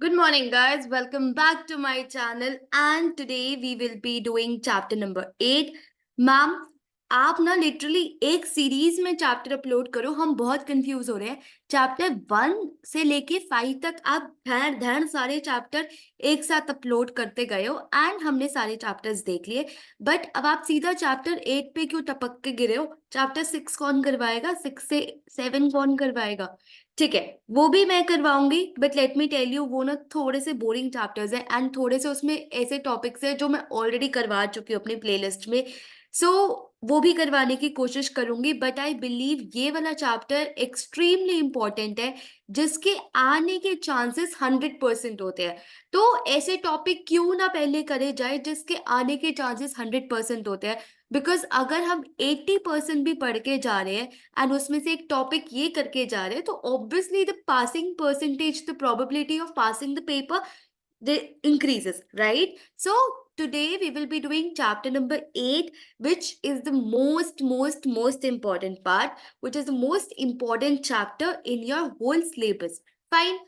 Good morning, guys. Welcome back to my channel. And today we will be doing chapter number 8. Ma'am, आप ना literally एक series में chapter upload करो, हम बहुत कंफ्यूज हो रहे हैं। चैप्टर 1 से लेके 5 तक आप धैर धैर सारे चैप्टर एक साथ अपलोड करते गए हो एंड हमने सारे चैप्टर्स देख लिए। बट अब आप सीधा चैप्टर 8 पे क्यों टपक के गिरे हो? चैप्टर 6 कौन करवाएगा? 6 से 7 कौन करवाएगा? ठीक है, वो भी मैं करवाऊंगी, but let me tell you, वो ना थोड़े से बोरिंग चैप्टर्स हैं एंड थोड़े से उसमें ऐसे टॉपिक्स हैं जो मैं ऑलरेडी करवा चुकी हूँ अपनी प्लेलिस्ट में। सो वो भी करवाने की कोशिश करूंगी, बट आई बिलीव ये वाला चैप्टर एक्सट्रीमली इंपॉर्टेंट है, जिसके आने के चांसेस 100% होते हैं। तो ऐसे टॉपिक क्यों ना पहले करे जाए जिसके आने के चांसेस 100% होते हैं। बिकॉज अगर हम 80% भी पढ़ के जा रहे हैं एंड उसमें से एक टॉपिक ये करके जा रहे हैं, तो obviously the passing percentage, the probability of passing the paper increases, right? So today we will be doing chapter number 8, which is the most important part, which is the most important chapter in your whole syllabus. Fine.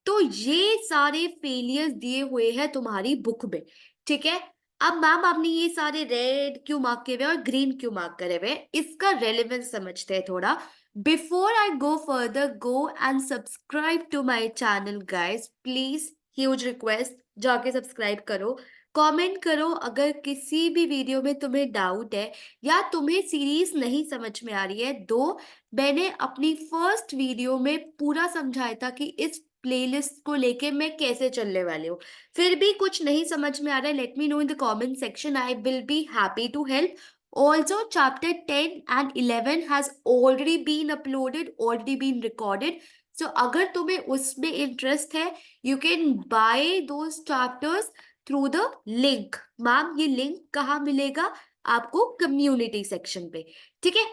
तो ये सारे failures दिए हुए हैं तुम्हारी book में, ठीक है? अब मैम, आपने ये सारे रेड क्यों मार्क किए हुए और ग्रीन क्यों मार्क करे हुए, इसका रेलेवेंस समझते हैं थोड़ा। Before I go further, go and subscribe to my channel guys, please, huge request, जाके सब्सक्राइब करो। कमेंट करो अगर किसी भी वीडियो में तुम्हें डाउट है या तुम्हें सीरीज नहीं समझ में आ रही है। दो, मैंने अपनी फर्स्ट वीडियो में पूरा समझाया था कि इस प्लेलिस्ट को लेके मैं कैसे चलने वाली हूँ। फिर भी कुछ नहीं समझ में आ रहा है, let me know in the comment section, I will be happy to help. Also, chapter 10 and 11 has already been uploaded, already been recorded. So, अगर तुम्हें उसमें इंटरेस्ट है, you can buy those chapters through the link. Ma'am, ये link कहाँ मिलेगा? आपको community section पे, ठीक है?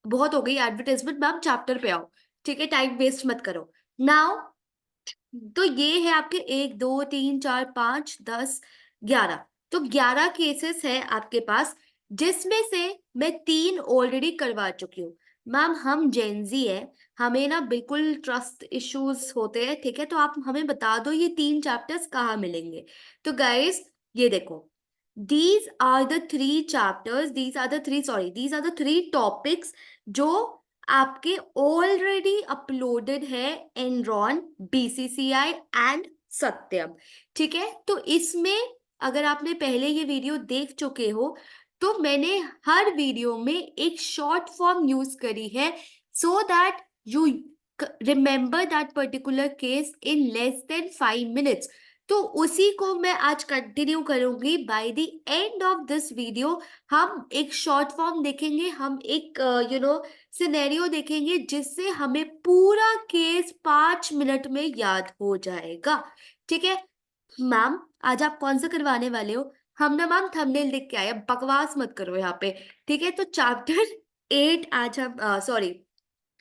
बहुत हो गई एडवर्टाइजमेंट मैम, चैप्टर पे आओ, ठीक है? टाइम वेस्ट मत करो। नाउ, तो ये है आपके 1 2 3 4 5 10 11। तो 11 केसेस है आपके पास, जिसमें से मैं 3 ऑलरेडी करवा चुकी हूँ। मैम, हम जेनजी है, हमें ना बिल्कुल ट्रस्ट इश्यूज होते हैं, ठीक है? तो आप हमें बता दो ये 3 चैप्टर्स कहाँ मिलेंगे। तो गाइस, ये देखो, these are the three topics जो आपके ऑलरेडी अपलोडेड है एनरॉन, बीसीसीआई एंड सत्यम, ठीक है? तो इसमें अगर आपने पहले ये वीडियो देख चुके हो, तो मैंने हर वीडियो में एक शॉर्ट फॉर्म यूज करी है, so that you remember that particular case in less than 5 minutes. तो उसी को मैं आज कंटिन्यू करूंगी। By the end of this video हम एक शॉर्ट फॉर्म देखेंगे, हम एक सिनेरियो देखेंगे, जिससे हमें पूरा केस 5 मिनट में याद हो जाएगा, ठीक है? मैम, आज आप कौन सा करवाने वाले हो? हम ना मैम थंबनेल देख के आए, अब बकवास मत करो यहाँ पे, ठीक है? तो चैप्टर 8 आज हम, सॉरी,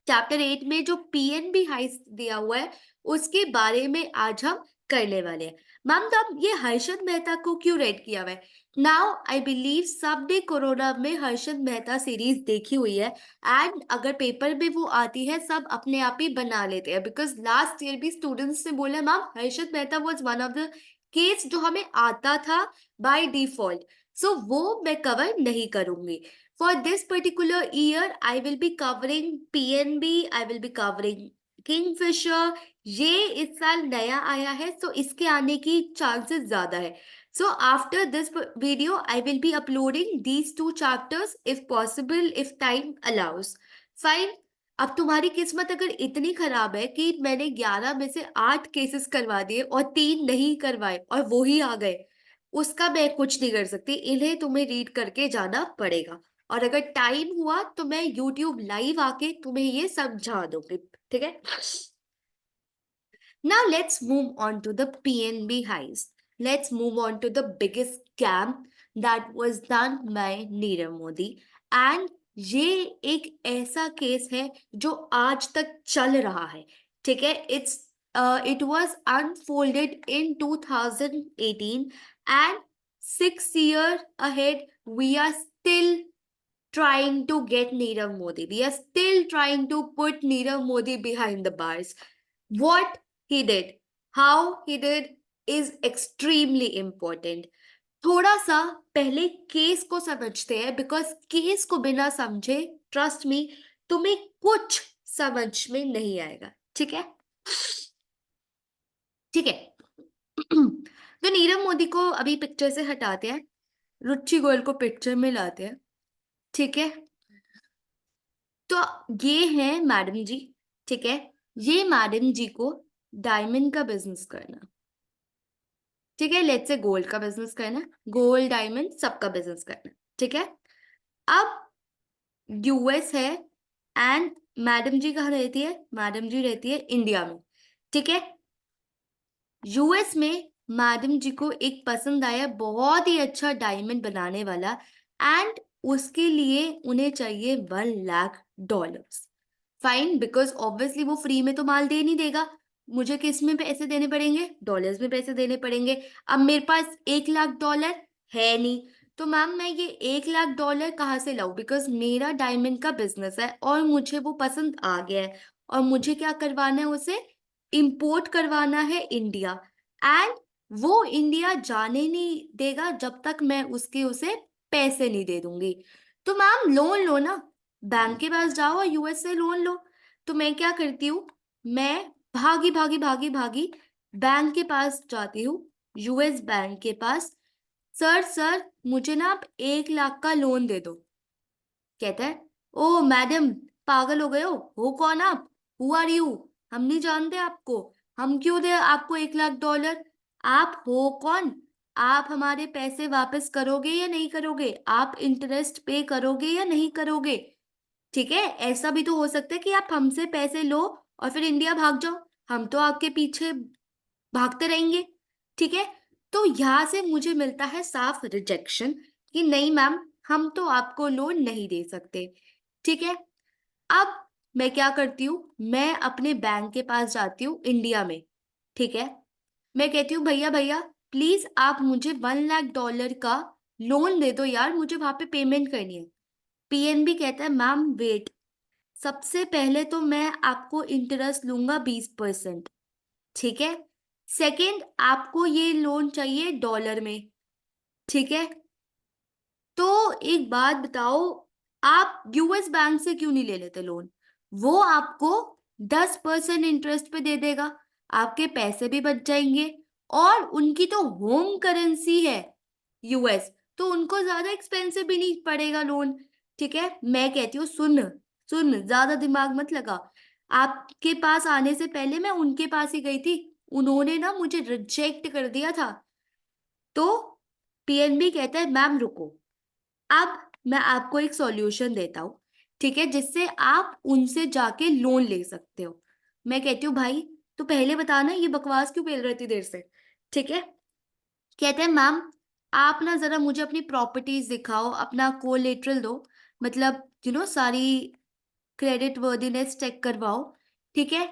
चैप्टर 8 में जो पीएनबी हाइस्ट दिया हुआ है, उसके बारे में आज हम करने वाले हैं। मैम, तो अब ये हर्षद मेहता को क्यों रेड किया हुआ है? नाउ आई बिलीव सबने कोरोना में हर्षद मेहता सीरीज देखी हुई है, एंड अगर पेपर में वो आती है, सब अपने आप ही बना लेते हैं। बिकॉज लास्ट ईयर भी स्टूडेंट्स ने बोला ma'am, Harshad Mehta was one of the case जो हमें आता था बाय डिफॉल्ट। सो वो मैं कवर नहीं करूंगी। For this particular year, I will be covering PNB, I will be covering Kingfisher. ये इस साल नया आया है, so इसके आने की chances ज़्यादा है। So after this video, I will be uploading these 2 chapters if possible, if time allows. Fine. अब तुम्हारी किस्मत अगर इतनी खराब है कि मैंने 11 में से 8 केसेस करवा दिए और 3 नहीं करवाए और वो ही आ गए, उसका मैं कुछ नहीं कर सकती। इन्हें तुम्हें रीड करके जाना पड़ेगा, और अगर टाइम हुआ तो मैं YouTube लाइव आके तुम्हें ये समझा दूंगी, ठीक है? Now let's move on to the PNB heist. Let's move on to the biggest scam that was done by Nirav Modi. And ये एक ऐसा केस है जो आज तक चल रहा है, ठीक है? It was unfolded in 2018, and 6 years ahead we are still trying to get Nirav Modi. We are still trying to put Nirav Modi behind the bars. What he did? How he did is extremely important. थोड़ा सा पहले case को समझते हैं, because case को बिना समझे, trust me, तुम्हें कुछ समझ में नहीं आएगा। ठीक है, ठीक है। तो नीरव मोदी को अभी पिक्चर से हटाते हैं, रुचि गोयल को पिक्चर में लाते हैं। ठीक है, तो ये है मैडम जी। ठीक है, ये मैडम जी को डायमंड का बिजनेस करना। ठीक है, लेट्स से गोल्ड का बिजनेस करना, गोल्ड डायमंड सबका बिजनेस करना। ठीक है, अब यूएस है एंड मैडम जी कहाँ रहती है? मैडम जी रहती है इंडिया में। ठीक है, यूएस में मैडम जी को एक पसंद आया बहुत ही अच्छा डायमंड बनाने वाला, एंड उसके लिए उन्हें चाहिए $1 लाख। फाइन, बिकॉज ऑब्वियसली वो फ्री में तो माल दे नहीं देगा, मुझे किस में पैसे देने पड़ेंगे? डॉलर्स में पैसे देने पड़ेंगे। अब मेरे पास $1 लाख है नहीं, तो मैम मैं ये $1 लाख कहाँ से लाऊं? बिकॉज मेरा डायमंड का बिजनेस है और मुझे वो पसंद आ गया है, और मुझे क्या करवाना है? उसे इंपोर्ट करवाना है इंडिया, एंड वो इंडिया जाने नहीं देगा जब तक मैं उसके उसे पैसे नहीं दे दूंगी। तो मैम लोन लो ना, बैंक के पास जाओ और यूएस से लोन लो। तो मैं क्या करती हूँ, मैं भागी भागी भागी भागी बैंक के पास जाती हूँ, यूएस बैंक के पास। सर सर मुझे ना आप 1 लाख का लोन दे दो। कहता है, ओ मैडम, पागल हो गए हो कौन आप? Who are you? हम नहीं जानते आपको, हम क्यों दे आपको $1 लाख? आप हो कौन? आप हमारे पैसे वापस करोगे या नहीं करोगे? आप इंटरेस्ट पे करोगे या नहीं करोगे? ठीक है, ऐसा भी तो हो सकता है कि आप हमसे पैसे लो और फिर इंडिया भाग जाओ, हम तो आपके पीछे भागते रहेंगे। ठीक है, तो यहां से मुझे मिलता है साफ रिजेक्शन कि नहीं मैम, हम तो आपको लोन नहीं दे सकते। ठीक है, अब मैं क्या करती हूँ, मैं अपने बैंक के पास जाती हूँ इंडिया में। ठीक है, मैं कहती हूँ भैया भैया प्लीज आप मुझे $1 लाख का लोन दे दो यार, मुझे वहां पे पेमेंट करनी है। पीएनबी कहता है मैम वेट, सबसे पहले तो मैं आपको इंटरेस्ट लूंगा 20%। ठीक है, सेकंड आपको ये लोन चाहिए डॉलर में। ठीक है, तो एक बात बताओ, आप यूएस बैंक से क्यों नहीं ले लेते लोन? वो आपको 10% इंटरेस्ट पे दे देगा, आपके पैसे भी बच जाएंगे, और उनकी तो होम करेंसी है यूएस, तो उनको ज्यादा एक्सपेंसिव भी नहीं पड़ेगा लोन। ठीक है, मैं कहती हूँ सुन, सुन ज्यादा दिमाग मत लगा। आपके पास आने से पहले मैं उनके पास ही गई थी, उन्होंने ना मुझे रिजेक्ट कर दिया था। तो पीएनबी कहता है मैम रुको, अब मैं आपको एक सॉल्यूशन देता हूँ। ठीक है, जिससे आप उनसे जाके लोन ले सकते हो। मैं कहती हूँ भाई तो पहले बताना ये बकवास क्यों पेल रही थी देर से। ठीक है, कहते हैं मैम आप ना जरा मुझे अपनी प्रॉपर्टीज दिखाओ, अपना कोलेटरल दो, मतलब सारी क्रेडिट वर्दीनेस चेक करवाओ। ठीक है,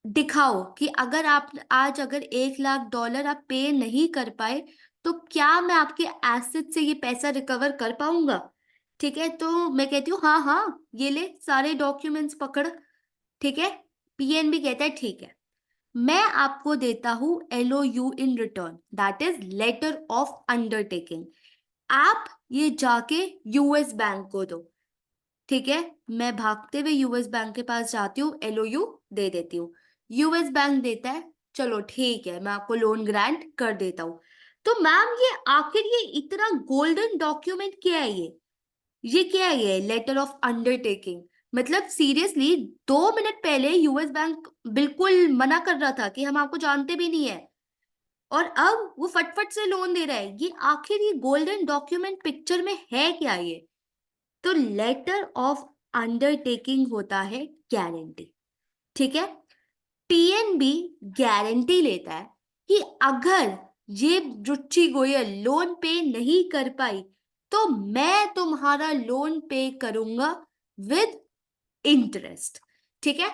दिखाओ कि अगर आप आज अगर $1 लाख आप पे नहीं कर पाए तो क्या मैं आपके एसेट से ये पैसा रिकवर कर पाऊंगा? ठीक है, तो मैं कहती हूँ हाँ हाँ, ये ले सारे डॉक्यूमेंट्स पकड़। ठीक है, पीएनबी कहता है ठीक है, मैं आपको देता हूं LOU in return, that is letter of undertaking. आप ये जाके यूएस बैंक को दो। ठीक है, मैं भागते हुए यूएस बैंक के पास जाती हूँ, LOU दे देती हूँ, यूएस बैंक देता है चलो ठीक है मैं आपको लोन ग्रांट कर देता हूँ। तो मैम ये आखिर ये इतना गोल्डन डॉक्यूमेंट क्या है? ये क्या है? ये लेटर ऑफ अंडरटेकिंग, मतलब सीरियसली 2 मिनट पहले यूएस बैंक बिल्कुल मना कर रहा था कि हम आपको जानते भी नहीं है, और अब वो फटफट से लोन दे रहा है। ये आखिर ये गोल्डन डॉक्यूमेंट पिक्चर में है क्या? ये तो लेटर ऑफ अंडरटेकिंग होता है गारंटी। ठीक है, पीएनबी गारंटी लेता है कि अगर ये रुचि गोयल लोन पे नहीं कर पाई तो मैं तुम्हारा लोन पे करूंगा विद इंटरेस्ट। ठीक है,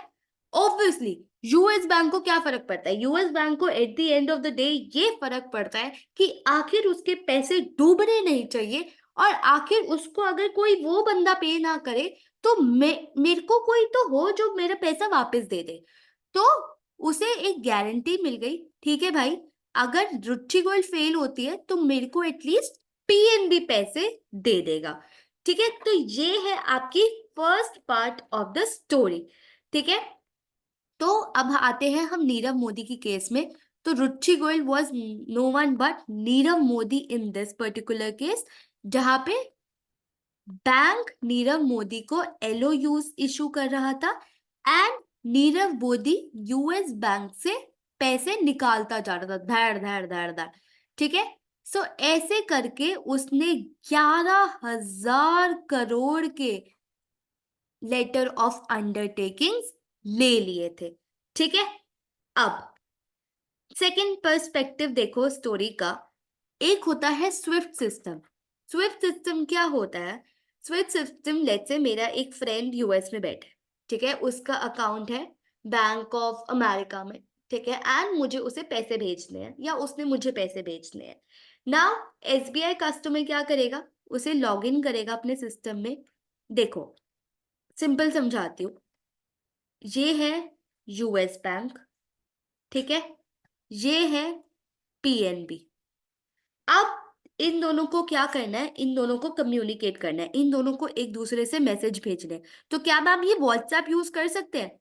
ऑब्वियसली यूएस बैंक को क्या फर्क पड़ता है? यूएस बैंक को eight the end of the day ये फर्क पड़ता है कि आखिर उसके पैसे डूबने नहीं चाहिए, और आखिर उसको अगर कोई वो बंदा पे ना करे तो मेरे को कोई तो हो जो मेरा पैसा वापस दे दे। तो उसे एक गारंटी मिल गई, ठीक है भाई, अगर रुचि गोयल फेल होती है तो मेरे को एटलीस्ट पीएनबी पैसे दे देगा। ठीक है, तो ये है आपकी first part of the story. ठीक है, तो अब आते हैं हम नीरव मोदी की केस में। तो Ruchi Goyal was no one but Nirav Modi in this particular case, जहां पे बैंक नीरव मोदी को एलओयूज इशू कर रहा था and Nirav Modi US bank से पैसे निकालता जा रहा था, धड़ धड़ धड़ धड़। ठीक है, सो ऐसे करके उसने 11,000 करोड़ के लेटर ऑफ अंडरटेकिंग्स ले लिए थे। ठीक है, अब सेकंड पर्सपेक्टिव देखो स्टोरी का। एक होता है स्विफ्ट सिस्टम। स्विफ्ट सिस्टम क्या होता है? स्विफ्ट सिस्टम, लेट्स से मेरा एक फ्रेंड यूएस में बैठे, ठीक है, उसका अकाउंट है बैंक ऑफ अमेरिका में, ठीक है, एंड मुझे उसे पैसे भेजने हैं या उसने मुझे पैसे भेजने हैं। नाउ एसबीआई कस्टमर क्या करेगा? उसे लॉग इन करेगा अपने सिस्टम में। देखो सिंपल समझाती हूँ, ये है यूएस बैंक, ठीक है, ये है पीएनबी। अब इन दोनों को क्या करना है? इन दोनों को कम्युनिकेट करना है, इन दोनों को एक दूसरे से मैसेज भेजने हैं। तो क्या मैम ये व्हाट्सएप यूज कर सकते हैं?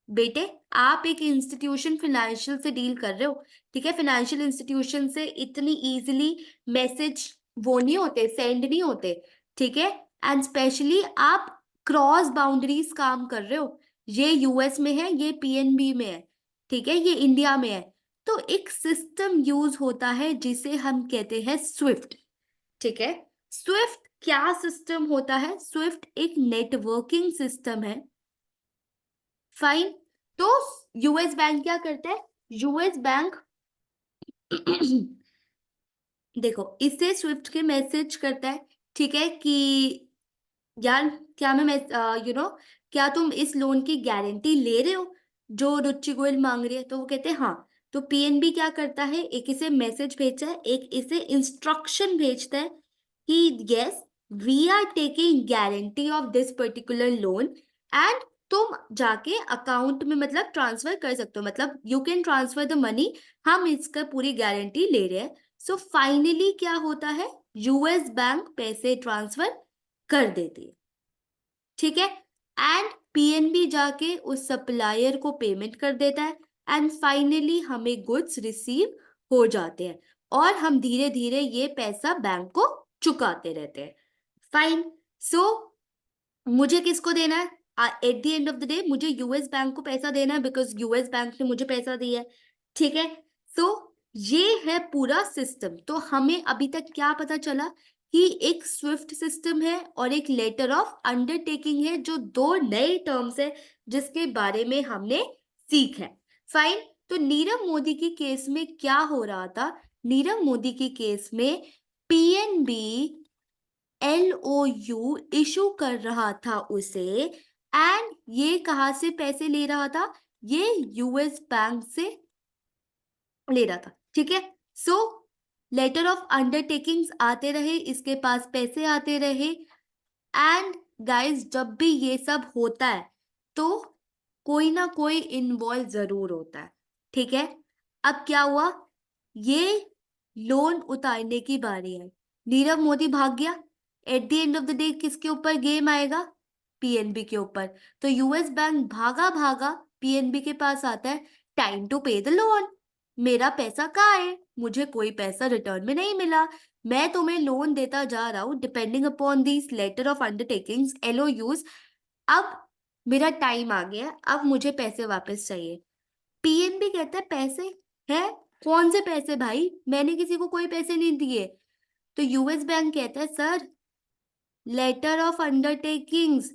बेटे, आप एक इंस्टीट्यूशन फाइनेंशियल से डील कर रहे हो, ठीक है, फाइनेंशियल इंस्टीट्यूशन से इतनी इजीली मैसेज वो नहीं होते, सेंड नहीं होते, ठीक है, एंड स्पेशली आप क्रॉस बाउंड्रीज काम कर रहे हो। ये यूएस में है, ये पीएनबी में है, ठीक है, ये इंडिया में है। तो एक सिस्टम यूज होता है जिसे हम कहते हैं स्विफ्ट। ठीक है, स्विफ्ट क्या सिस्टम होता है? स्विफ्ट एक नेटवर्किंग सिस्टम है। फाइन, तो यूएस बैंक क्या करता है? यूएस बैंक देखो इससे स्विफ्ट के मैसेज करता है, ठीक है, कि यार क्या मैं क्या तुम इस लोन की गारंटी ले रहे हो जो रुचि गोयल मांग रही है? तो वो कहते हैं हाँ। तो पीएनबी क्या करता है? एक इसे मैसेज भेजता है, एक इसे इंस्ट्रक्शन भेजता है कि yes we are taking guarantee of this particular loan and तुम जाके अकाउंट में मतलब ट्रांसफर कर सकते हो, मतलब you can transfer the money, हम इसका पूरी गारंटी ले रहे हैं। सो फाइनली क्या होता है? यूएस बैंक पैसे ट्रांसफर कर देती है, ठीक है, एंड पीएनबी जाके उस सप्लायर को पेमेंट कर देता है एंड फाइनली हमें गुड्स रिसीव हो जाते हैं और हम धीरे धीरे ये पैसा बैंक को चुकाते रहते हैं। फाइन, सो मुझे किसको देना है? Eight the end of the day मुझे यूएस बैंक को पैसा देना है बिकॉज यूएस बैंक ने मुझे पैसा दिया है। ठीक है, सो ये है पूरा सिस्टम। तो हमें अभी तक क्या पता चला कि एक स्विफ्ट सिस्टम है और एक लेटर ऑफ अंडरटेकिंग है, जो दो नए टर्म्स है जिसके बारे में हमने सीखा है। फाइन, तो नीरव मोदी की केस में क्या हो रहा था? नीरव मोदी की केस में पीएनबी एलओयू इशू कर रहा था उसे एंड ये कहां से पैसे ले रहा था? ये यूएस बैंक से ले रहा था। ठीक है, सो लेटर ऑफ अंडरटेकिंग्स आते रहे, इसके पास पैसे आते रहे एंड गाइस जब भी ये सब होता है तो कोई ना कोई इन्वॉल्व जरूर होता है। ठीक है, अब क्या हुआ? ये लोन उतारने की बारी है, नीरव मोदी भाग गया। Eight the end of the day किसके ऊपर गेम आएगा? पीएनबी के ऊपर। तो यूएस बैंक भागा भागा पीएनबी के पास आता है, टाइम टू पे द लोन। मेरा पैसा कहाँ है? मुझे कोई पैसा रिटर्न में नहीं मिला। मैं तुम्हें लोन देता जा रहा हूँ depending upon this letter of undertakings LOUs. अब मेरा टाइम आ गया, अब मुझे पैसे वापस चाहिए। पीएनबी कहता है पैसे है? कौन से पैसे भाई? मैंने किसी को कोई पैसे नहीं दिए। तो यूएस बैंक कहता है सर, लेटर ऑफ अंडरटेकिंग्स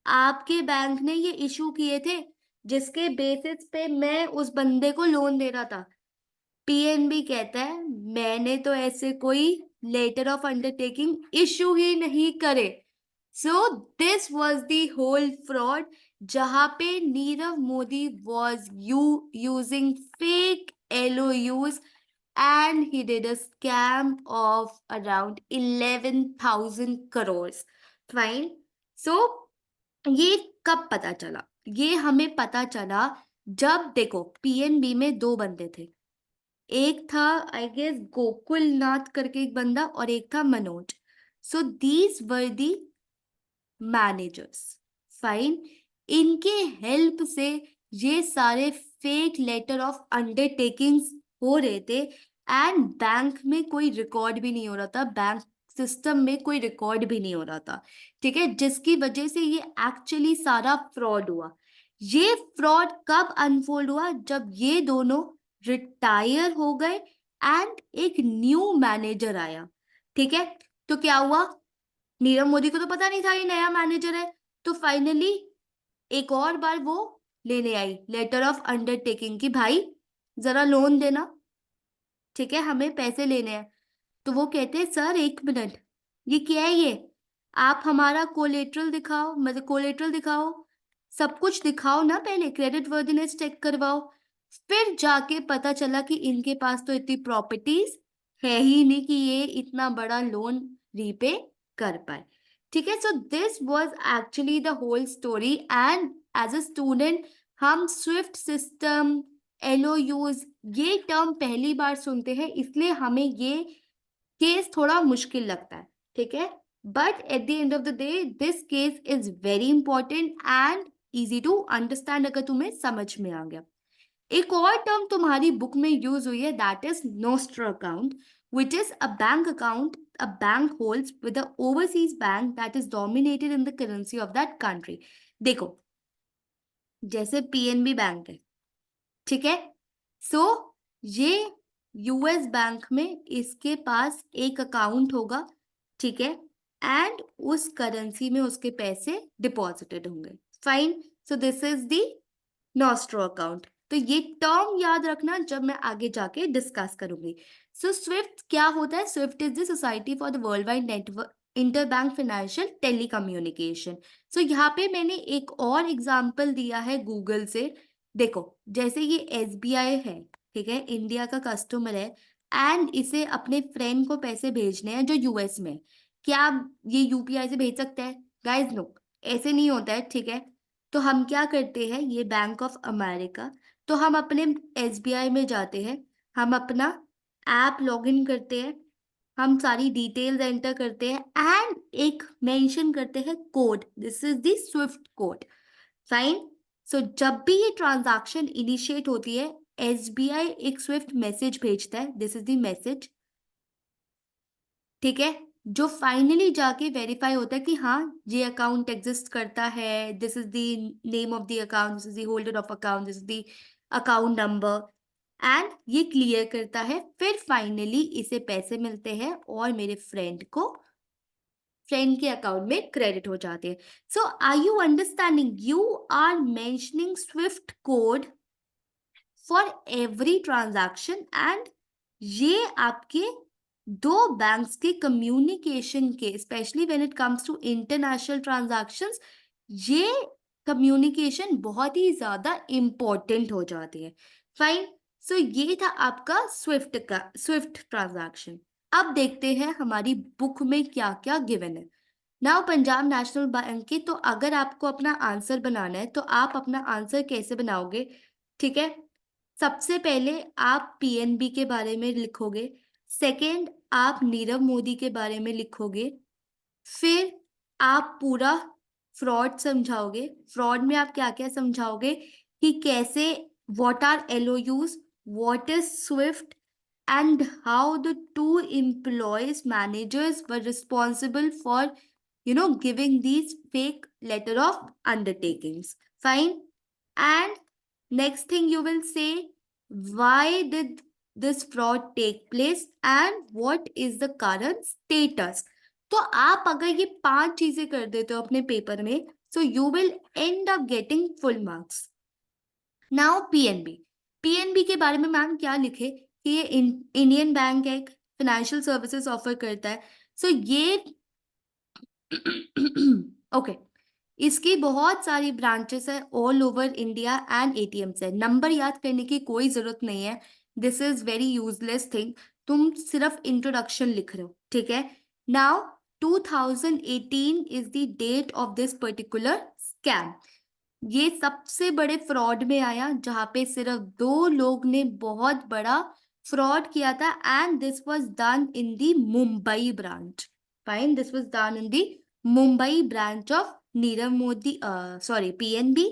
आपके बैंक ने ये इशू किए थे जिसके बेसिस पे मैं उस बंदे को लोन दे रहा था। पीएनबी कहता है मैंने तो ऐसे कोई लेटर ऑफ अंडरटेकिंग इशू ही नहीं करे। So this was the whole fraud, जहां पे Nirav Modi was using fake LOUs and he did a scam of around 11,000 crores. Fine. So ये कब पता चला? ये हमें पता चला जब देखो पीएनबी में दो बंदे थे, एक था आई गेस गोकुल नाथ करके एक बंदा और एक था Manoj. So these were the managers. Fine. इनके हेल्प से ये सारे फेक लेटर ऑफ अंडरटेकिंग्स हो रहे थे. एंड बैंक में कोई रिकॉर्ड भी नहीं हो रहा था, बैंक सिस्टम में कोई रिकॉर्ड भी नहीं हो रहा था. ठीक है, जिसकी वजह से ये एक्चुअली सारा फ्रॉड हुआ. ये फ्रॉड कब अनफोल्ड हुआ? जब ये दोनों रिटायर हो गए एंड एक न्यू मैनेजर आया. ठीक है, तो क्या हुआ? नीरव मोदी को तो पता नहीं था ये नया मैनेजर है. तो फाइनली एक और बार वो लेने आई लेटर ऑफ अंडरटेकिंग कि भाई जरा लोन देना. ठीक है, हमें पैसे लेने हैं. तो वो कहते हैं सर एक मिनट, ये क्या है ये? आप हमारा कोलेट्रल दिखाओ, मतलब कोलेट्रल दिखाओ, सब कुछ दिखाओ ना, पहले क्रेडिट वर्दिनेस चेक करवाओ. फिर जाके पता चला कि इनके पास तो इतनी प्रॉपर्टीज है ही नहीं कि ये इतना बड़ा लोन रीपे कर पाए. ठीक है, so this was actually the whole story. And as a student हम स्विफ्ट सिस्टम, एलओयूज, ये टर्म पहली बार सुनते हैं, इसलिए हमें ये केस थोड़ा मुश्किल लगता है. ठीक है, but at the end of the day this case is very important and easy to understand अगर तुम्हें समझ में आ गया. एक और टर्म तुम्हारी बुक में यूज हुई है, that is nostro account, which is a bank account a bank holds with an overseas bank that is dominated in the currency of that country. देखो, जैसे पीएनबी बैंक है, ठीक है, सो ये यूएस बैंक में इसके पास एक अकाउंट होगा. ठीक है, एंड उस करेंसी में उसके पैसे डिपॉजिटेड होंगे. Fine. So this is the nostro account. तो ये टर्म याद रखना जब मैं आगे जाके डिस्कस करूंगी. सो स्विफ्ट क्या होता है? SWIFT is the society for the world wide network interbank financial telecommunication. So यहाँ पे मैंने एक और एग्जांपल दिया है गूगल से. देखो, जैसे ये एसबीआई है, ठीक है, इंडिया का कस्टमर है, एंड इसे अपने फ्रेंड को पैसे भेजने हैं जो यूएस में है. क्या ये यूपीआई से भेज सकता है? गाइस नो, ऐसे नहीं होता है. ठीक है, तो हम क्या करते हैं, ये बैंक ऑफ अमेरिका, तो हम अपने एसबीआई में जाते हैं, हम अपना ऐप लॉगिन करते हैं, हम सारी डिटेल्स एंटर करते हैं एंड एक मेंशन करते हैं code, this is the SWIFT code. Fine. So जब भी ये ट्रांजैक्शन इनिशिएट होती है, एसबीआई एक स्विफ्ट मैसेज भेजता है, दिस इज द मैसेज. ठीक है, जो फाइनली जाके वेरीफाई होता है कि हाँ ये अकाउंट एग्जिस्ट करता है, this is the name of the account, this is the holder of account, this is the account number, and ये क्लियर करता है. फिर फाइनली इसे पैसे मिलते हैं और मेरे फ्रेंड के अकाउंट में क्रेडिट हो जाते हैं. So are you understanding? You are mentioning SWIFT code for every transaction and ये आपके दो बैंक्स के कम्युनिकेशन के, specially when it comes to international transactions, ये कम्युनिकेशन बहुत ही ज्यादा इंपॉर्टेंट हो जाती है. फाइन. सो ये था आपका स्विफ्ट ट्रांजैक्शन. अब देखते हैं हमारी बुक में क्या क्या गिवन है. नाउ पंजाब नेशनल बैंक की, तो अगर आपको अपना आंसर बनाना है तो आप अपना आंसर कैसे बनाओगे? ठीक है, सबसे पहले आप पीएनबी के बारे में लिखोगे, सेकंड आप नीरव मोदी के बारे में लिखोगे, फिर आप पूरा फ्रॉड समझाओगे. फ्रॉड में आप क्या क्या समझाओगे कि कैसे, what are LOUs, what is SWIFT, and how the two employees managers were responsible for giving these fake letter of undertakings. Fine. And next thing you will say, why did this fraud take place and what is the current status. तो आप अगर ये 5 चीजें कर देते हो अपने paper में, so you will end up getting full marks. Now PNB के बारे में मैम क्या लिखे कि ये इंडियन बैंक है, फाइनेंशियल सर्विसेज ऑफर करता है. सो ये ओके इसकी बहुत सारी ब्रांचेस है all over India and ATMs है. नंबर याद करने की कोई जरूरत नहीं है, this is very useless thing. तुम सिर्फ इंट्रोडक्शन लिख रहे हो. ठीक है, now 2018 is the date of this particular scam. ये सबसे बड़े फ्रॉड में आया जहां पे सिर्फ 2 लोग ने बहुत बड़ा फ्रॉड किया था, and this was done in the Mumbai branch. Fine, this was done in the Mumbai branch of Nirav Modi, sorry, PNB,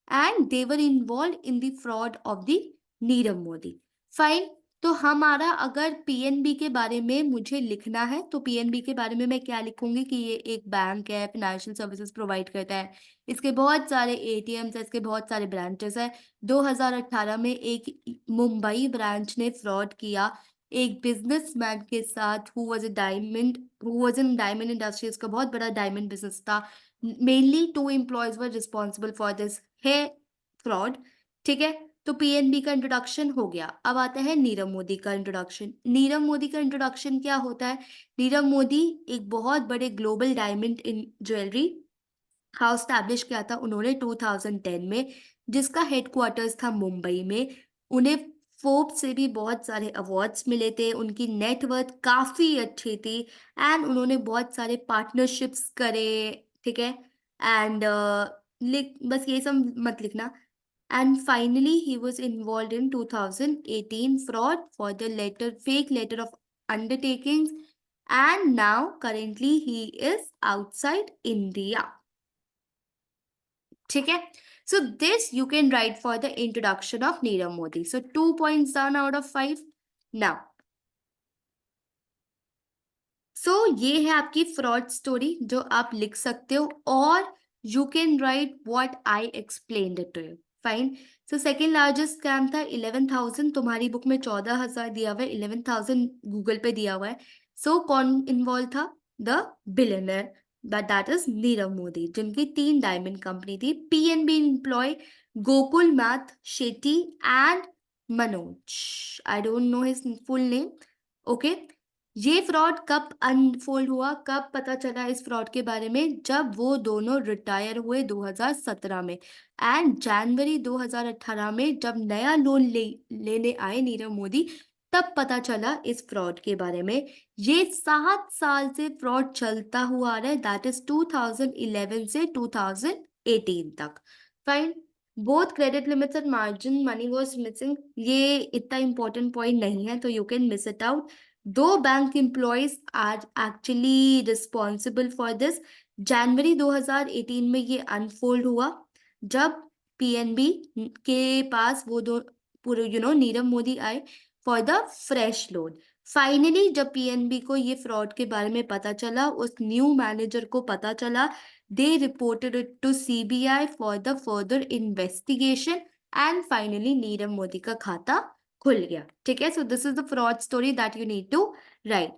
and they were involve in the fraud of the Nirav Modi. Fine. तो हमारा अगर पीएनबी के बारे में मुझे लिखना है तो पीएनबी के बारे में मैं क्या लिखूंगी कि ये एक बैंक है, फाइनेंशियल सर्विसेज प्रोवाइड करता है, इसके बहुत सारे एटीएम्स है, इसके बहुत सारे ब्रांचेस है। 2018 में एक मुंबई ब्रांच ने फ्रॉड किया एक बिजनेसमैन के साथ, who was in diamond industry. उसका बहुत बड़ा डायमंड बिजनेस था। Mainly 2 employees were responsible for this है फ्रॉड। ठीक है, तो पीएनबी का इंट्रोडक्शन हो गया। अब आता है नीरव मोदी का इंट्रोडक्शन। नीरव मोदी का इंट्रोडक्शन क्या होता है? नीरव मोदी एक बहुत बड़े ग्लोबल डायमंड इन ज्वेलरी हाउस स्टैब्लिश किया था उन्होंने 2010 में, जिसका हेडक्वार्टर्स था मुंबई में। उन्हें फोर्ब्स से भी बहुत सारे अवार्ड्स मिले थे, उनकी नेटवर्थ काफी अच्छी थी, एंड उन्होंने बहुत सारे पार्टनरशिप्स करे। ठीक है, एंड लिख, बस ये सब मत लिखना। And finally, he was involved in 2018 fraud for the fake letter of undertakings, and now currently he is outside India. ठीक है, so this you can write for the introduction of Nirav Modi. So 2 points down out of 5. Now, so ये है आपकी fraud story जो आप लिख सकते हो, और you can write what I explained it to you. Fine. So second largest scam था 11,000, तुम्हारी बुक में 14,000 दिया हुआ है, 11,000 गूगल पे दिया हुआ है। सो कौन इन्वॉल्व था? The billionaire, that is Nirav Modi, जिनकी 3 डायमंड कंपनी थी। PNB employ Gokul Nath Shetty and Manoj, I don't know his full name. Okay, ये फ्रॉड कब अनफोल्ड हुआ, कब पता चला इस फ्रॉड के बारे में? जब वो दोनों रिटायर हुए 2017 में, एंड जनवरी 2018 में जब नया लोन लेने आए नीरव मोदी, तब पता चला इस फ्रॉड के बारे में। ये 7 साल से फ्रॉड चलता हुआ आ रहा है, दैट इज 2011 से 2018 तक। Fine. Both credit limits and margin money was missing, ये इतना इंपॉर्टेंट पॉइंट नहीं है तो you can miss it out. 2 bank employees are actually responsible for this. जनवरी 2018 में ये अनफोल्ड हुआ जब पीएनबी के पास वो दो पूरे नीरव मोदी आए for the fresh loan. Finally जब पीएनबी को ये फ्रॉड के बारे में पता चला, उस न्यू मैनेजर को पता चला, they reported it to CBI for the further investigation, and finally Nirav Modi का खाता खुल गया। ठीक है, so this is the fraud story that you need to write.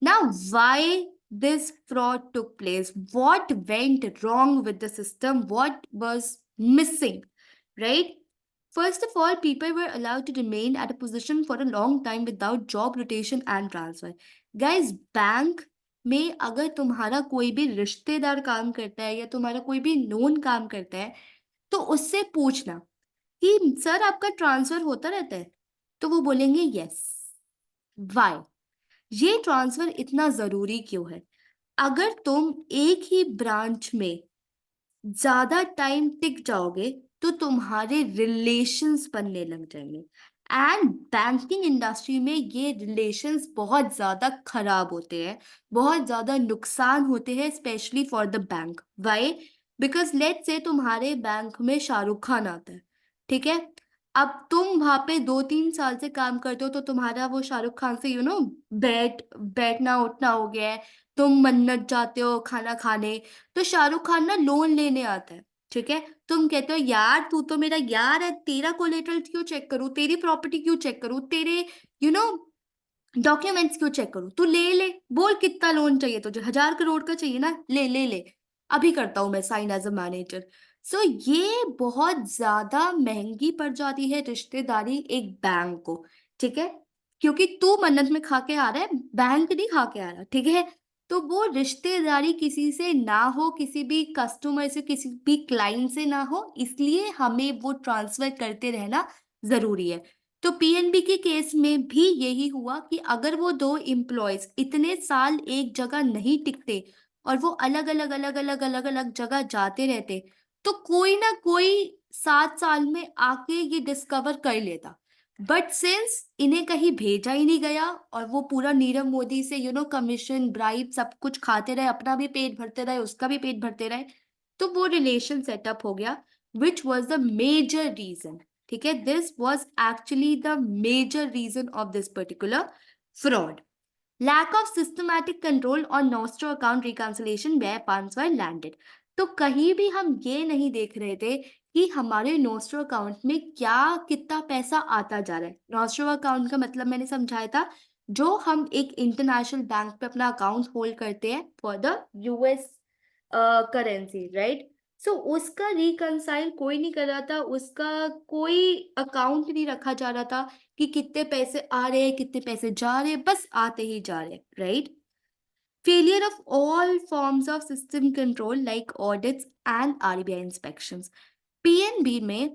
Now why this fraud took place, what went wrong with the system, what was missing, right? First of all, people were allowed to remain at a position for a long time without job rotation and transfer. Guys, bank में अगर तुम्हारा कोई भी रिश्तेदार काम करता है या तुम्हारा कोई भी नोन काम करता है, तो उससे पूछना कि सर आपका ट्रांसफर होता रहता है, तो वो बोलेंगे यस। वाई? ये ट्रांसफर इतना जरूरी क्यों है? अगर तुम एक ही ब्रांच में ज्यादा टाइम टिक जाओगे तो तुम्हारे रिलेशंस बनने लग जाएंगे, एंड बैंकिंग इंडस्ट्री में ये रिलेशंस बहुत ज्यादा खराब होते हैं, बहुत ज्यादा नुकसान होते हैं, specially for the bank. Why? Because let's say तुम्हारे बैंक में शाहरुख खान आता है, ठीक है? अब तुम वहां पे 2-3 साल से काम करते हो तो तुम्हारा वो शाहरुख खान से बैठना उठना हो गया है, तुम मन्नत जाते हो खाना खाने, तो शाहरुख खान ना लोन लेने आता है। ठीक है, तुम कहते हो यार तू तो मेरा यार है, तेरा कोलेटरल क्यों चेक करूं, तेरी प्रॉपर्टी क्यों चेक करूं, तेरे यू नो डॉक्यूमेंट्स क्यों चेक करूं, तू ले ले, बोल कितना लोन चाहिए तुझे, 1,000 करोड़ का चाहिए ना, ले ले ले, अभी करता हूं मैं साइन एज अ मैनेजर। सो ये बहुत ज्यादा महंगी पड़ जाती है रिश्तेदारी एक बैंक को। ठीक है, क्योंकि तू मन्नत में खा के आ रहा है, बैंक नहीं खा के आ रहा। ठीक है, तो वो रिश्तेदारी किसी से ना हो, किसी भी कस्टमर से, किसी भी क्लाइंट से ना हो, इसलिए हमें वो ट्रांसफर करते रहना जरूरी है। तो पीएनबी के केस में भी यही हुआ कि अगर वो 2 एम्प्लॉयज इतने साल एक जगह नहीं टिकते और वो अलग अलग जगह जाते रहते, तो कोई ना कोई 7 साल में आके ये डिस्कवर कर लेता। बट सिंस इन्हें कहीं भेजा ही नहीं गया और वो पूरा नीरव मोदी से कमीशन ब्राइब सब कुछ खाते रहे, अपना भी पेट भरते रहे, उसका भी पेट भरते रहे, तो वो रिलेशन सेटअप हो गया, which was the major reason. ठीक है, this was actually the major reason of this particular fraud. Lack of systematic control on Nostro account reconciliation where funds were landed. तो कहीं भी हम ये नहीं देख रहे थे कि हमारे नोस्ट्रो अकाउंट में क्या कितना पैसा आता जा रहा है। नोस्ट्रो अकाउंट का मतलब मैंने समझाया था, जो हम एक इंटरनेशनल बैंक पे अपना अकाउंट होल्ड करते हैं for the US currency, right. So उसका रिकंसाइल कोई नहीं कर रहा था, उसका कोई अकाउंट नहीं रखा जा रहा था कि कितने पैसे आ रहे हैं कितने पैसे जा रहे हैं, बस आते ही जा रहे, right. Failure of all forms of system control like audits and RBI inspections. PNB में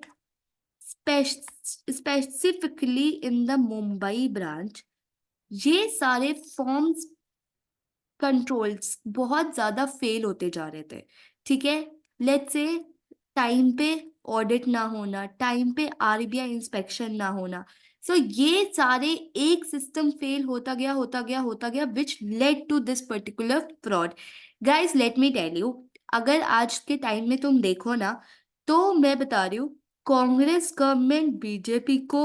specifically in the Mumbai branch ये सारे फॉर्म्स कंट्रोल्स बहुत ज्यादा फेल होते जा रहे थे। ठीक है, लेट्स से टाइम पे ऑडिट ना होना, टाइम पे आरबीआई इंस्पेक्शन ना होना, सो ये सारे एक सिस्टम फेल होता गया which led to this particular fraud. Guys let me tell you, अगर आज के टाइम में तुम देखो ना, तो मैं बता रही हूँ, कांग्रेस गवर्नमेंट बीजेपी को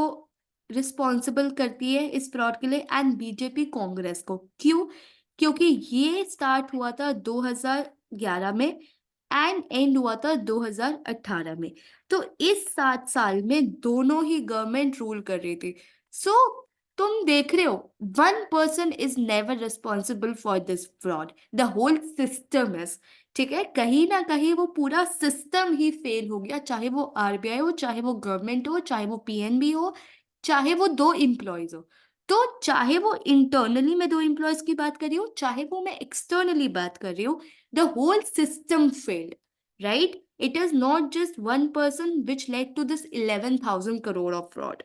रिस्पॉन्सिबल करती है इस फ्रॉड के लिए, एंड बीजेपी कांग्रेस को। क्यों? क्योंकि ये स्टार्ट हुआ था 2011 में एंड एंड हुआ था 2018 में। तो इस 7 साल में दोनों ही गवर्नमेंट रूल कर रही थी। सो तुम देख रहे हो, one person is never responsible for this fraud, the whole system is. ठीक है, कहीं ना कहीं वो पूरा सिस्टम ही फेल हो गया, चाहे वो आरबीआई हो, चाहे वो गवर्नमेंट हो, चाहे वो पीएनबी हो, चाहे वो दो एम्प्लॉयज हो। तो चाहे वो इंटरनली मैं 2 एम्प्लॉयज की बात कर रही हूँ, चाहे वो मैं एक्सटर्नली बात कर रही हूँ, the whole system failed, right? It is not just one person which led to this 11,000 crore of fraud.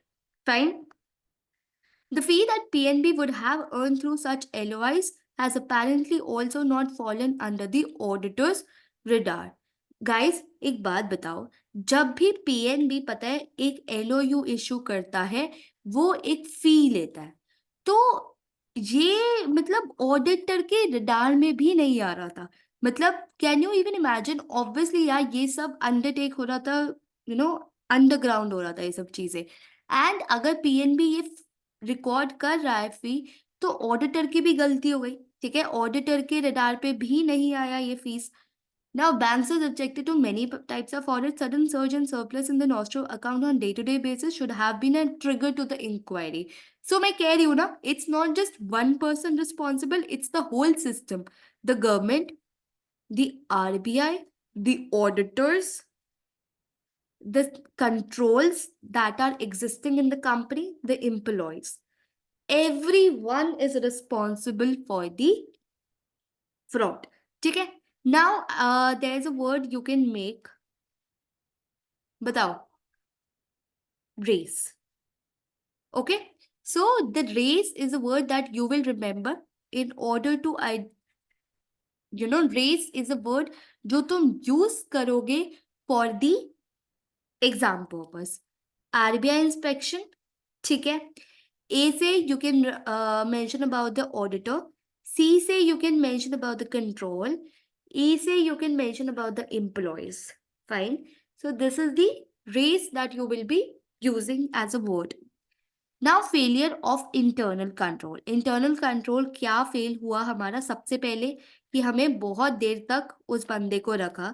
Fine. The fee that PNB would have earned through such LOIs has apparently also not fallen under the auditor's radar. Guys, एक बात बताओ, जब भी PNB पता है एक LOU issue करता है, वो एक फी लेता है, तो ये मतलब ऑडिटर के रडार में भी नहीं आ रहा था। मतलब can you even imagine, obviously यार ये सब अंडरटेक हो रहा था, अंडरग्राउंड हो रहा था ये सब चीजें, एंड अगर पीएनबी ये रिकॉर्ड कर रहा है फी, तो ऑडिटर की भी गलती हो गई। ठीक है, ऑडिटर के रडार पे भी नहीं आया ये fees. Now, banks are subjected to many types of audits. Sudden surge and surplus in the Nostro account on day-to-day basis should have been a trigger to the inquiry. So, मैं कह रही हूँ ना, it's not just one person responsible, it's the whole system. The government, the RBI, the auditors, the controls that are existing in the company, the employees. Everyone is responsible for the fraud. ठीक है? Now, there is a word you can make. बताओ, race. Okay, so the race is a word that you will remember in order to race is a word जो तुम use करोगे for the exam purpose. RBI inspection, ठीक है। A से you can mention about the auditor, C से you can mention about the control, E से you can mention about the employees. Fine, so this is the race that you will be using as a word. Now failure of internal control. Internal control क्या fail हुआ हमारा? सबसे पहले कि हमें बहुत देर तक उस बंदे को रखा,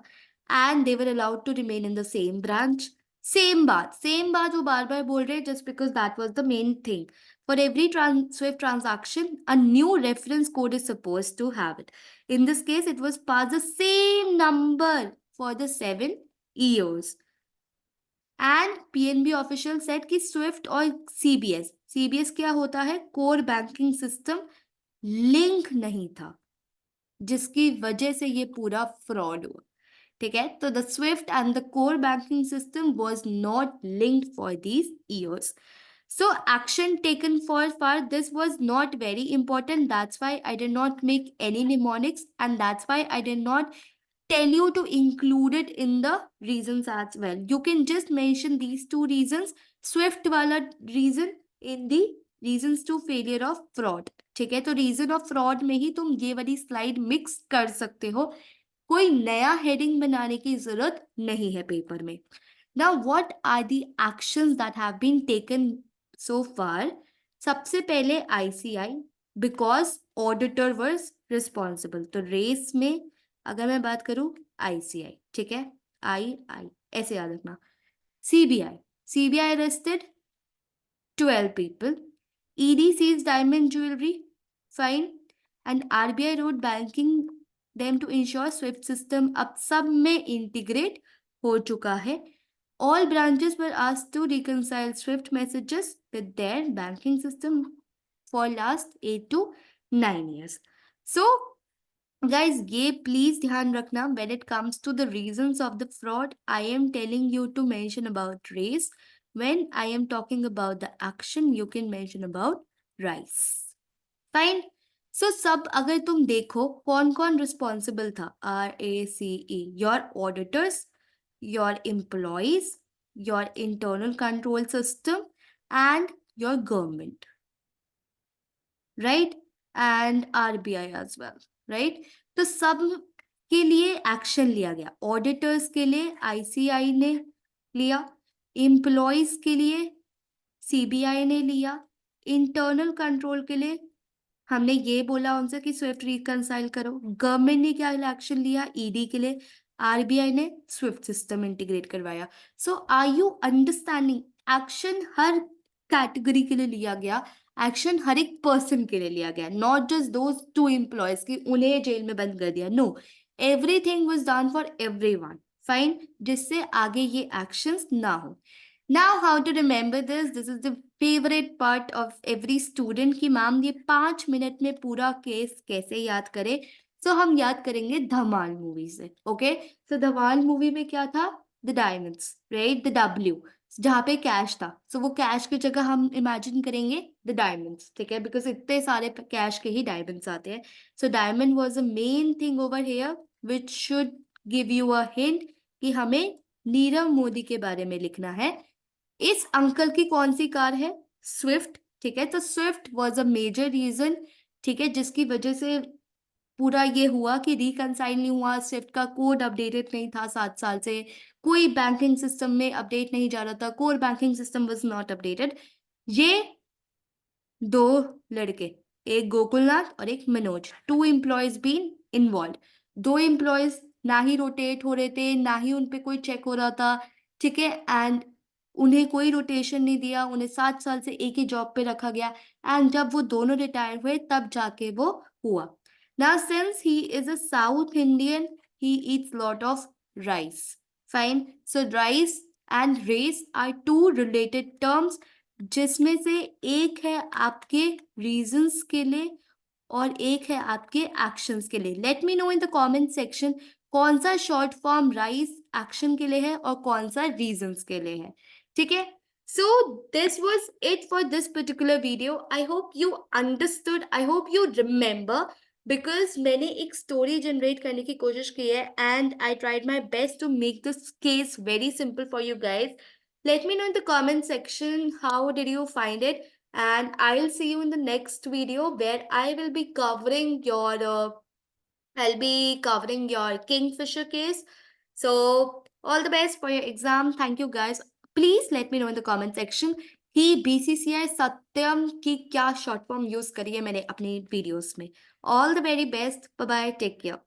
and they were allowed to remain in the same branch. Same बात वो बार बार बोल रहे हैं, just because that was the main thing. For every SWIFT transaction a new reference code is suppose to have it. In this case it was pass the same number for the 7 years. And PNB official set कि SWIFT और CBS क्या होता है? Core banking system link नहीं था, जिसकी वजह से ये पूरा फ्रॉड हुआ। ठीक है, तो the Swift and the core banking system was not linked for these years. So action taken for this was not very important. That's why I did not make any mnemonics, and that's why I did not tell you to include it in the reasons as well. You can just mention these two reasons, Swift वाला reason in the reasons to failure of fraud. ठीक है, तो reason of fraud में ही तुम ये वाली slide mix कर सकते हो, कोई नया heading बनाने की जरूरत नहीं है पेपर में. Now what are the actions that have been taken so far? सबसे पहले ICI, because auditor was responsible. तो रेस में अगर मैं बात करूं ICI, ठीक है, आई ऐसे याद रखना. CBI arrested 12 people. ED seized diamond jewelry, fine. And RBI wrote banking them to ensure SWIFT system अब सब में integrate हो चुका है. All branches were asked to reconcile SWIFT messages with their banking system for last 8 to 9 years. So guys, ये please ध्यान रखना, when it comes to the reasons of the fraud, I am telling you to mention about race. When I am talking about the action, you can mention about rice. Fine. So सब अगर तुम देखो कौन कौन responsible था, RACE, your auditors, your employees, your internal control system, and your government, right? And RBI as well, right? तो सब के लिए एक्शन लिया गया. ऑडिटर्स के लिए ICI ने लिया, एम्प्लॉयज के लिए CBI ने लिया, इंटरनल कंट्रोल के लिए हमने ये बोला उनसे कि स्विफ्ट रिकंसाइल करो. गवर्नमेंट ने क्या एक्शन लिया, ED के लिए, RBI ने स्विफ्ट सिस्टम इंटीग्रेट करवाया. So are you understanding, action हर कैटेगरी के लिए लिया गया, एक्शन हर एक पर्सन के लिए लिया गया, नॉट जस्ट दोज 2 एम्प्लॉयज की उन्हें जेल में बंद कर दिया. No, everything was done for everyone, fine, जिससे आगे ये एक्शंस ना हो. Now how to remember this? This is the favorite part of every student कि मैम ये 5 मिनट में पूरा केस कैसे याद करें. So हम याद करेंगे धमाल मूवी से. ओके, so धमाल मूवी में क्या था, the diamonds, right, the W, जहाँ पे कैश था. सो वो कैश की जगह हम इमेजिन करेंगे द डायमंड्स, ठीक है, बिकॉज इतने सारे कैश के ही डायमंड्स आते हैं. So diamond was a main thing over here which should give you a hint कि हमें नीरव मोदी के बारे में लिखना है. इस अंकल की कौन सी कार है, स्विफ्ट, ठीक है. तो SWIFT was a major reason, ठीक है, जिसकी वजह से पूरा ये हुआ कि रिकंसाइल नहीं हुआ. स्विफ्ट का कोड अपडेटेड नहीं था 7 साल से, कोई बैंकिंग सिस्टम में अपडेट नहीं जा रहा था, core banking system was not updated. ये 2 लड़के, एक गोकुलनाथ और एक Manoj, 2 employees been involve. 2 employees ना ही रोटेट हो रहे थे, ना ही उन पे कोई चेक हो रहा था, ठीक है. एंड उन्हें कोई रोटेशन नहीं दिया, उन्हें 7 साल से एक ही जॉब पे रखा गया. एंड जब वो दोनों रिटायर हुए तब जाके वो हुआ. Now since he is a South Indian, he eats lot of rice, fine. So rice and race are 2 related terms, जिसमें से एक है आपके रीजंस के लिए और एक है आपके एक्शंस के लिए. Late me know in the comment section कौन सा शॉर्ट फॉर्म राइस एक्शन के लिए है और कौन सा रीजंस के लिए है, ठीक है. So this was it for this particular video. I hope you understood, I hope you remember, because मैंने एक स्टोरी जनरेट करने की कोशिश की है and I tried my best to make this case very simple for you guys. Let me know in the comment section how did you find it, and I'll see you in the next video where I will be covering your Kingfisher case. So all the best for your exam. Thank you guys. Please let me know in the comment section कि BCCI सत्यम की क्या short form use करी है मैंने अपनी videos में. All the very best. Bye bye. Take care.